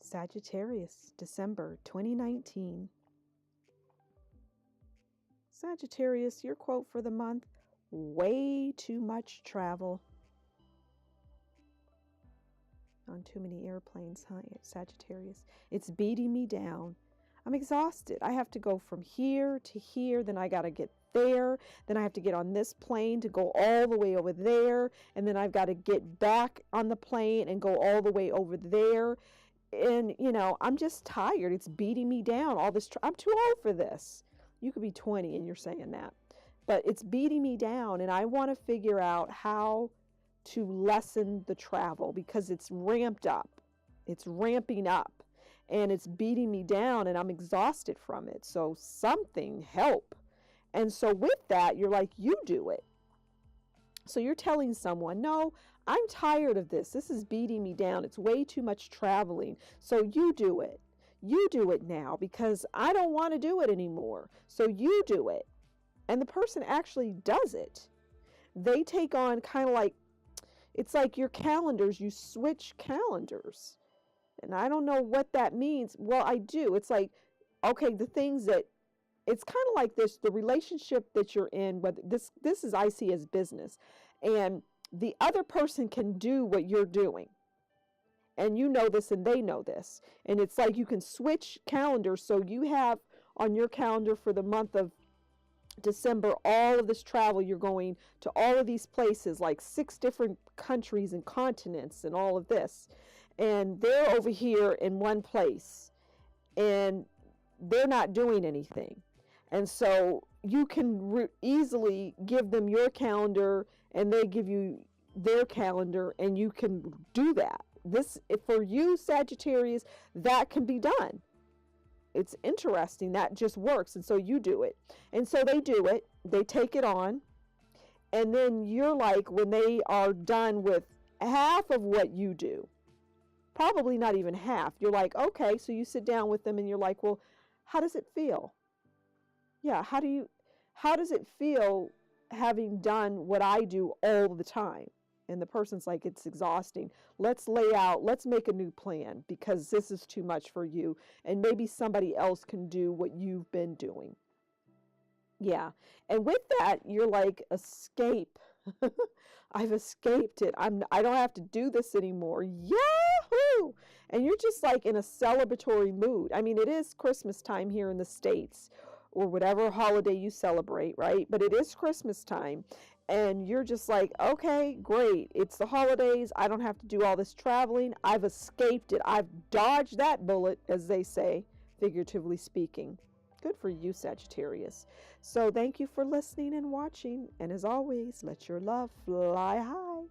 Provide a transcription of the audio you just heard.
Sagittarius, December 2019. Sagittarius, your quote for the month: way too much travel. On too many airplanes, huh, Sagittarius? It's beating me down. I'm exhausted. I have to go from here to here, then I got to get there, then I have to get on this plane to go all the way over there, and then I've got to get back on the plane and go all the way over there. And, I'm just tired. It's beating me down. All this, I'm too old for this. You could be 20 and you're saying that. But it's beating me down, and I want to figure out how to lessen the travel because it's ramped up. It's ramping up, and it's beating me down, and I'm exhausted from it. So something help. And so with that, you're like, you do it. So you're telling someone, no, I'm tired of this. This is beating me down. It's way too much traveling. So you do it. You do it now because I don't want to do it anymore. So you do it. And the person actually does it. They take on kind of like, it's like your calendars, you switch calendars. And I don't know what that means. Well, I do. It's like, okay, the things that, it's kind of like this, the relationship that you're in, whether this is, I see as business, and the other person can do what you're doing. And you know this and they know this. And it's like you can switch calendars. So you have on your calendar for the month of December, all of this travel, you're going to all of these places, like 6 different countries and continents and all of this. And they're over here in one place and they're not doing anything. And so you can easily give them your calendar and they give you their calendar, and you can do that. This, for you, Sagittarius, that can be done. It's interesting. That just works. And so you do it. And so they do it. They take it on. And then you're like, when they are done with half of what you do, probably not even half, you're like, okay, so you sit down with them and you're like, well, how does it feel? Yeah, how does it feel having done what I do all the time? And the person's like, it's exhausting. Let's make a new plan because this is too much for you. And maybe somebody else can do what you've been doing. Yeah. And with that, you're like, escape. I've escaped it. I don't have to do this anymore. Yahoo! And you're just like in a celebratory mood. I mean, it is Christmas time here in the States, or whatever holiday you celebrate, right? But it is Christmas time. And you're just like, okay, great. It's the holidays. I don't have to do all this traveling. I've escaped it. I've dodged that bullet, as they say, figuratively speaking. Good for you, Sagittarius. So thank you for listening and watching. And as always, let your love fly high.